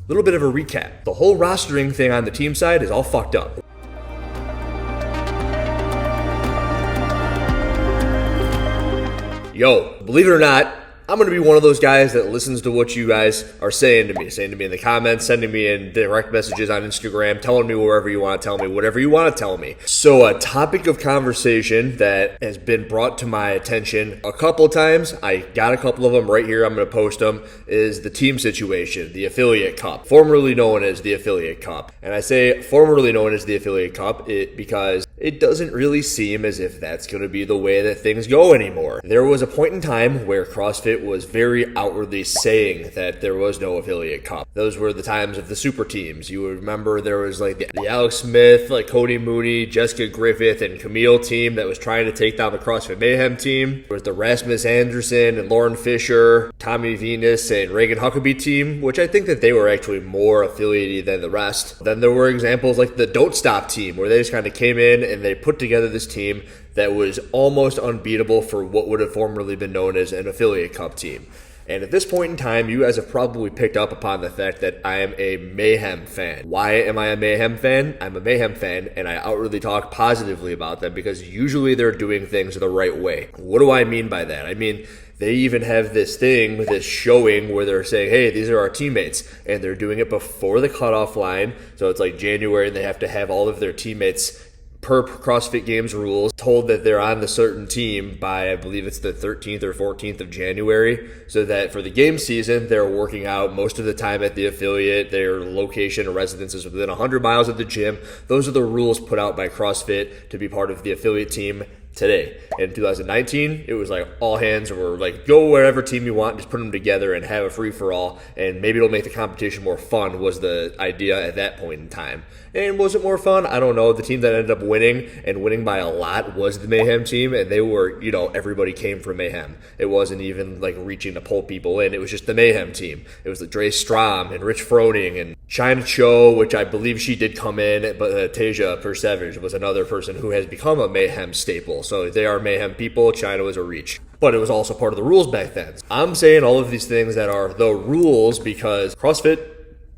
little bit of a recap. The whole rostering thing on the team side is all fucked up. Yo, believe it or not, I'm going to be one of those guys that listens to what you guys are saying to me in the comments, sending me in direct messages on Instagram, telling me wherever you want to tell me, whatever you want to tell me. So a topic of conversation that has been brought to my attention a couple times, I got a couple of them right here, I'm going to post them, is the team situation, the Affiliate Cup, formerly known as the Affiliate Cup. And I say formerly known as the Affiliate Cup because it doesn't really seem as if that's going to be the way that things go anymore. There was a point in time where CrossFit was very outwardly saying that there was no Affiliate Cup. Those were the times of the super teams. You would remember there was like the Alex Smith, like Cody Mooney, Jessica Griffith, and Camille team that was trying to take down the CrossFit Mayhem team. There was the Rasmus Anderson and Lauren Fisher, Tommy Venus, and Reagan Huckabee team, which I think that they were actually more affiliated than the rest. Then there were examples like the Don't Stop team, where they just kind of came in and they put together this team that was almost unbeatable for what would have formerly been known as an Affiliate Cup team. And at this point in time, you guys have probably picked up upon the fact that I am a Mayhem fan. Why am I a Mayhem fan? I'm a Mayhem fan, and I outwardly talk positively about them because usually they're doing things the right way. What do I mean by that? I mean, they even have this thing with this showing where they're saying, hey, these are our teammates, and they're doing it before the cutoff line. So it's like January, and they have to have all of their teammates per CrossFit Games rules, told that they're on the certain team by, I believe it's the 13th or 14th of January, so that for the game season, they're working out most of the time at the affiliate. Their location or residence is within 100 miles of the gym. Those are the rules put out by CrossFit to be part of the affiliate team today. In 2019, it was like all hands were like, go whatever team you want, just put them together and have a free-for-all, and maybe it'll make the competition more fun was the idea at that point in time. And was it more fun? I don't know. The team that ended up winning, and winning by a lot, was the Mayhem team, and they were, everybody came from Mayhem. It wasn't even like reaching to pull people in. It was just the Mayhem team. It was like Dre Strom and Rich Froning and China Cho, which I believe she did come in, but Tasia Persevage was another person who has become a Mayhem staple. So they are Mayhem people. China was a reach. But it was also part of the rules back then. I'm saying all of these things that are the rules because CrossFit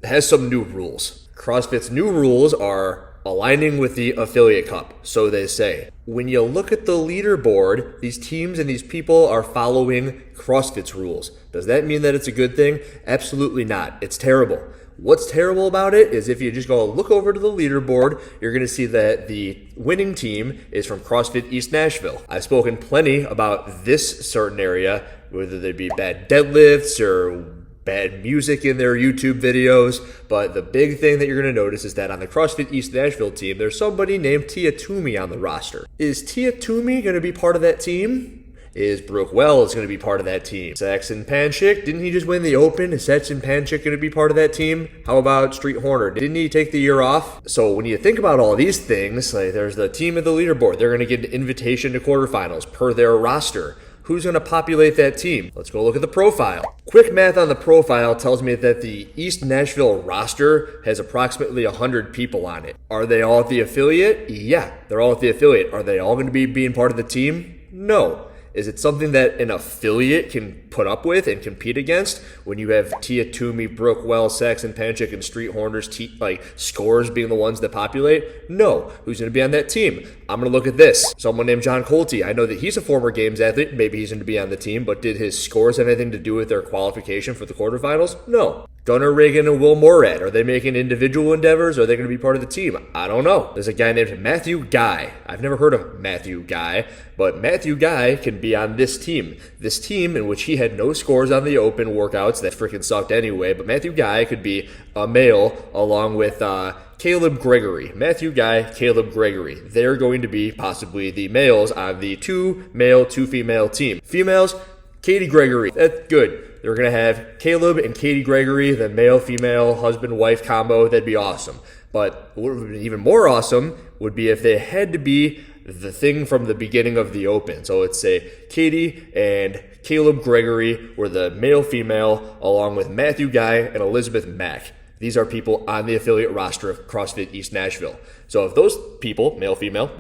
has some new rules. CrossFit's new rules are aligning with the Affiliate Cup, so they say. When you look at the leaderboard, these teams and these people are following CrossFit's rules. Does that mean that it's a good thing? Absolutely not. It's terrible. What's terrible about it is if you just go look over to the leaderboard, you're going to see that the winning team is from CrossFit East Nashville. I've spoken plenty about this certain area, whether they be bad deadlifts or bad music in their YouTube videos, but the big thing that you're going to notice is that on the CrossFit East Nashville team, there's somebody named Tia Toomey on the roster. Is Tia Toomey going to be part of that team? Is Brooke Wells going to be part of that team? Saxon Panchik, didn't he just win the Open? Is Saxon Panchik going to be part of that team? How about Street Horner? Didn't he take the year off? So when you think about all these things, like there's the team of the leaderboard. They're going to get an invitation to quarterfinals per their roster. Who's going to populate that team? Let's go look at the profile. Quick math on the profile tells me that the East Nashville roster has approximately 100 people on it. Are they all at the affiliate? Yeah, they're all at the affiliate. Are they all going to be being part of the team? No. Is it something that an affiliate can put up with and compete against when you have Tia Toomey, Brooke Wells, Saxon Panchik, and Street Horners scores being the ones that populate? No. Who's going to be on that team? I'm going to look at this. Someone named John Colte. I know that he's a former Games athlete. Maybe he's going to be on the team, but did his scores have anything to do with their qualification for the quarterfinals? No. Gunnar Reagan and Will Morad, are they making individual endeavors or are they going to be part of the team? I don't know. There's a guy named Matthew Guy. I've never heard of Matthew Guy, but Matthew Guy can be on this team. This team in which he had no scores on the open workouts that freaking sucked anyway, but Matthew Guy could be a male along with Caleb Gregory. Matthew Guy, Caleb Gregory. They're going to be possibly the males on the 2 male, 2 female team. Females, Katie Gregory. That's good. They're going to have Caleb and Katie Gregory, the male-female husband-wife combo. That'd be awesome. But what would be even more awesome would be if they had to be the thing from the beginning of the Open. So let's say Katie and Caleb Gregory were the male-female along with Matthew Guy and Elizabeth Mack. These are people on the affiliate roster of CrossFit East Nashville. So if those people, male-female,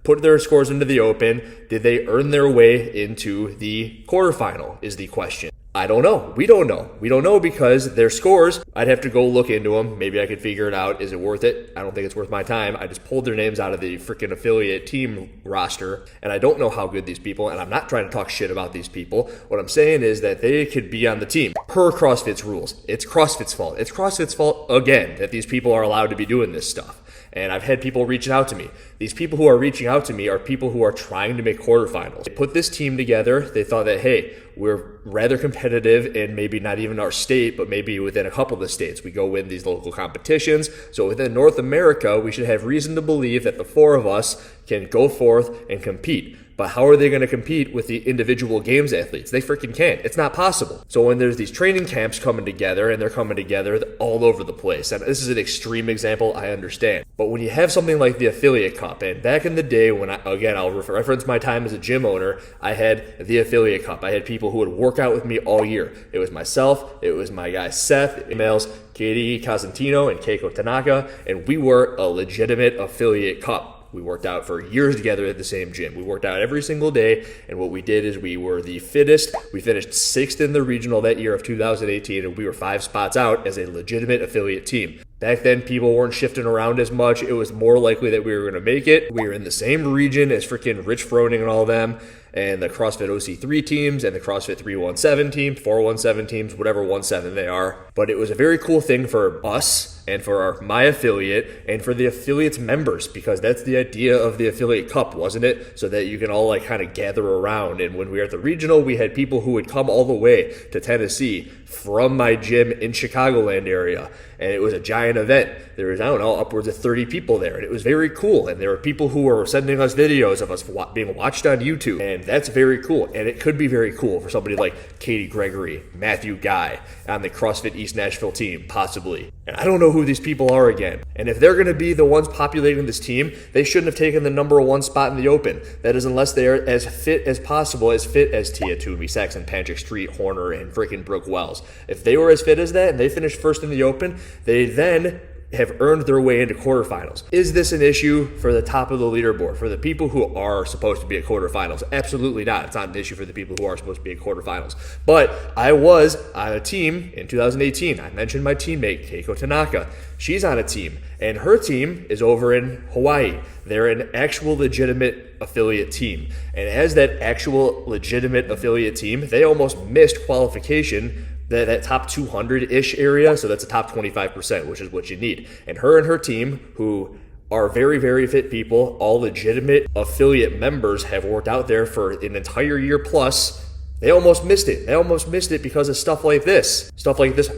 put their scores into the Open, did they earn their way into the quarterfinal is the question. I don't know. We don't know. We don't know because their scores, I'd have to go look into them. Maybe I could figure it out. Is it worth it? I don't think it's worth my time. I just pulled their names out of the freaking affiliate team roster, and I don't know how good these people, and I'm not trying to talk shit about these people. What I'm saying is that they could be on the team per CrossFit's rules. It's CrossFit's fault. It's CrossFit's fault, again, that these people are allowed to be doing this stuff. And I've had people reaching out to me. These people who are reaching out to me are people who are trying to make quarterfinals. They put this team together. They thought that, hey, we're rather competitive in maybe not even our state, but maybe within a couple of the states. We go win these local competitions. So within North America, we should have reason to believe that the four of us can go forth and compete. But how are they going to compete with the individual games athletes? They freaking can't. It's not possible. So when there's these training camps coming together, and they're coming together all over the place, and this is an extreme example, I understand. But when you have something like the Affiliate Cup, and back in the day when, I'll reference my time as a gym owner, I had the Affiliate Cup. I had people who would work out with me all year. It was myself, it was my guy Seth, emails, Katie Casantino and Keiko Tanaka, and we were a legitimate Affiliate Cup. We worked out for years together at the same gym. We worked out every single day, and what we did is we were the fittest. We finished 6th in the regional that year of 2018, and we were 5 spots out as a legitimate affiliate team. Back then, people weren't shifting around as much. It was more likely that we were going to make it. We were in the same region as freaking Rich Froning and all them, and the CrossFit OC3 teams, and the CrossFit 317 teams, 417 teams, whatever 17 they are. But it was a very cool thing for us, and for my affiliate, and for the affiliate's members, because that's the idea of the Affiliate Cup, wasn't it? So that you can all kind of gather around. And when we were at the regional, we had people who would come all the way to Tennessee from my gym in Chicagoland area. And it was a giant event. There was, upwards of 30 people there. And it was very cool. And there were people who were sending us videos of us being watched on YouTube. And that's very cool. And it could be very cool for somebody like Katie Gregory, Matthew Guy on the CrossFit East Nashville team, possibly. And I don't know who these people are again. And if they're going to be the ones populating this team, they shouldn't have taken the number 1 spot in the open. That is unless they are as fit as possible, as fit as Tia Toomey, Saxon, Panchik, Street, Horner, and freaking Brooke Wells. If they were as fit as that and they finished first in the open, they then have earned their way into quarterfinals. Is this an issue for the top of the leaderboard, for the people who are supposed to be at quarterfinals? Absolutely not. It's not an issue for the people who are supposed to be at quarterfinals. But I was on a team in 2018. I mentioned my teammate, Keiko Tanaka. She's on a team, and her team is over in Hawaii. They're an actual legitimate affiliate team. And as that actual legitimate affiliate team, they almost missed qualification, that top 200-ish area, so that's a top 25%, which is what you need. And her team, who are very, very fit people, all legitimate affiliate members, have worked out there for an entire year plus. They almost missed it. They almost missed it because of stuff like this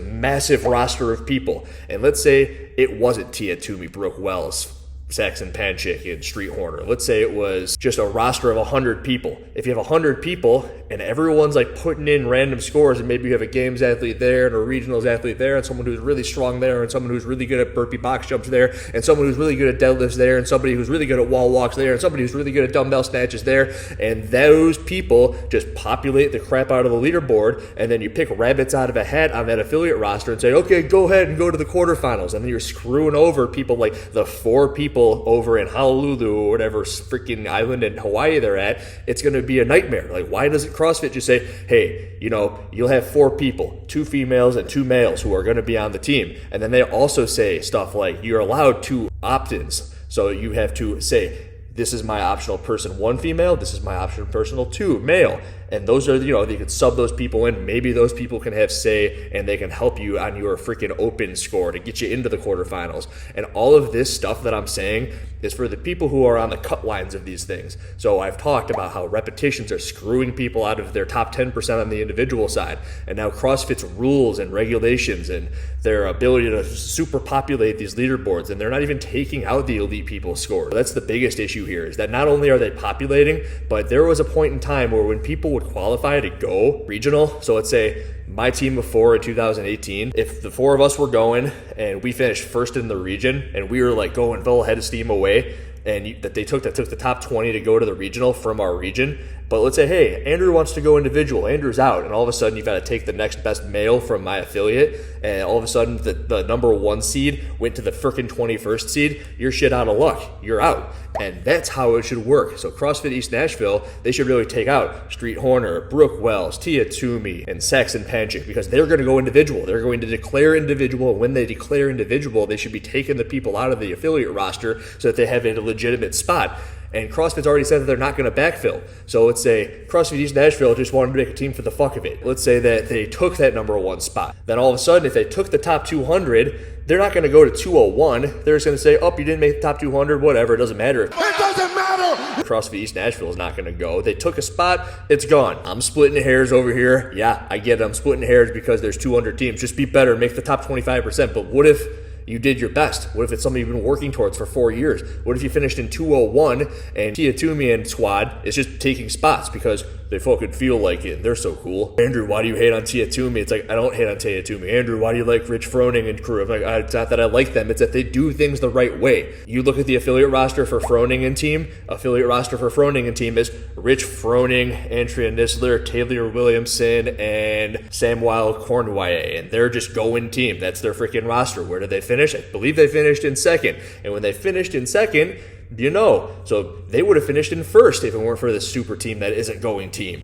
massive roster of people. And let's say it wasn't Tia Toomey, Brooke Wells, Saxon Panchik, and Street Horner. Let's say it was just a roster of 100 people. If you have 100 people and everyone's putting in random scores, and maybe you have a games athlete there and a regionals athlete there, and someone who's really strong there, and someone who's really good at burpee box jumps there, and someone who's really good at deadlifts there, and somebody who's really good at wall walks there, and somebody who's really good at dumbbell snatches there, and those people just populate the crap out of the leaderboard, and then you pick rabbits out of a hat on that affiliate roster and say, okay, go ahead and go to the quarterfinals, and then you're screwing over people like the 4 people over in Honolulu or whatever freaking island in Hawaii they're at. It's going to be a nightmare. Why doesn't CrossFit just say, hey, you'll have 4 people, 2 females and 2 males who are going to be on the team. And then they also say stuff like you're allowed 2 opt-ins. So you have to say, this is my optional person 1 female, this is my optional personal 2 male. And those are, they can sub those people in. Maybe those people can have say, and they can help you on your freaking open score to get you into the quarterfinals. And all of this stuff that I'm saying is for the people who are on the cut lines of these things. So I've talked about how repetitions are screwing people out of their top 10% on the individual side. And now CrossFit's rules and regulations and their ability to super populate these leaderboards, and they're not even taking out the elite people's score. That's the biggest issue here, is that not only are they populating, but there was a point in time where when people would qualify to go regional, so let's say my team of 4 in 2018, if the 4 of us were going and we finished first in the region and we were going full head of steam away, and that they took the top 20 to go to the regional from our region, But let's say, hey, Andrew wants to go individual. Andrew's out. And all of a sudden, you've got to take the next best male from my affiliate. And all of a sudden, the number 1 seed went to the frickin' 21st seed. You're shit out of luck. You're out. And that's how it should work. So CrossFit East Nashville, they should really take out Street Horner, Brooke Wells, Tia Toomey, and Saxon Panchik, because they're going to go individual. They're going to declare individual. And when they declare individual, they should be taking the people out of the affiliate roster so that they have a legitimate spot. And CrossFit's already said that they're not going to backfill. So let's say CrossFit East Nashville just wanted to make a team for the fuck of it. Let's say that they took that number 1 spot. Then all of a sudden, if they took the top 200, they're not going to go to 201. They're just going to say, oh, you didn't make the top 200, whatever, it doesn't matter. It doesn't matter! CrossFit East Nashville is not going to go. They took a spot, it's gone. I'm splitting hairs over here. Yeah, I get it. I'm splitting hairs because there's 200 teams. Just be better, make the top 25%. But what if you did your best? What if it's something you've been working towards for 4 years? What if you finished in 201 and Tia Toomey and squad is just taking spots because they fucking feel like it and they're so cool? Andrew, why do you hate on Tia Toomey? It's like, I don't hate on Tia Toomey. Andrew, why do you like Rich Froning and crew? I'm like, it's not that I like them, it's that they do things the right way. You look at the affiliate roster for Froning and team. Affiliate roster for Froning and team is Rich Froning, Andrea Nisler, Taylor Williamson, and Samuel Cornway, and they're just going team. That's their freaking roster. Where did they finish? I believe they finished in 2nd. And when they finished in 2nd, so they would have finished in 1st if it weren't for this super team that isn't going team.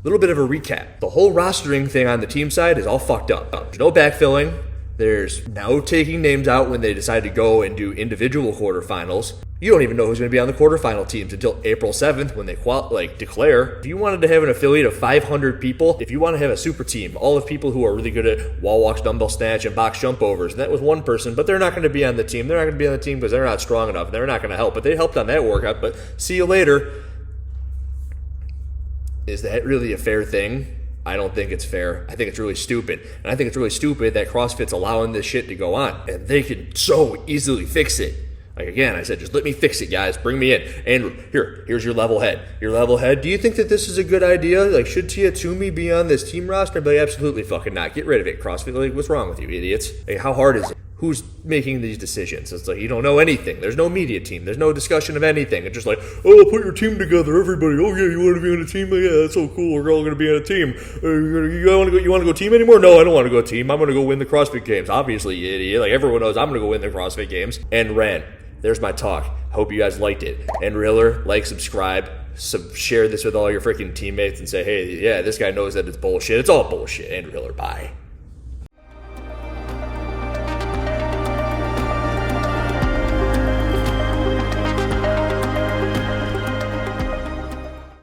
Little bit of a recap. The whole rostering thing on the team side is all fucked up. There's no backfilling. There's no taking names out when they decide to go and do individual quarterfinals. You don't even know who's going to be on the quarterfinal teams until April 7th when they declare. If you wanted to have an affiliate of 500 people, if you want to have a super team, all of people who are really good at wall walks, dumbbell snatch, and box jump overs, and that was one person, but they're not going to be on the team. They're not going to be on the team because they're not strong enough. They're not going to help, but they helped on that workout, but see you later. Is that really a fair thing? I don't think it's fair. I think it's really stupid. And I think it's really stupid that CrossFit's allowing this shit to go on. And they can so easily fix it. Like, again, I said, just let me fix it, guys. Bring me in. Andrew, here's your level head. Your level head. Do you think that this is a good idea? Like, should Tia Toomey be on this team roster? But absolutely fucking not. Get rid of it, CrossFit. Like, what's wrong with you, idiots? Like, how hard is it? Who's making these decisions? It's like, you don't know anything. There's no media team. There's no discussion of anything. It's just like, oh, put your team together, everybody. Oh, yeah, you want to be on a team? Yeah, that's so cool. We're all going to be on a team. You want to go team anymore? No, I don't want to go team. I'm going to go win the CrossFit Games. Obviously, you idiot. Like, everyone knows I'm going to go win the CrossFit Games. And ran. There's my talk. Hope you guys liked it. And Riller, like, subscribe, share this with all your freaking teammates and say, hey, yeah, this guy knows that it's bullshit. It's all bullshit. And Riller, bye.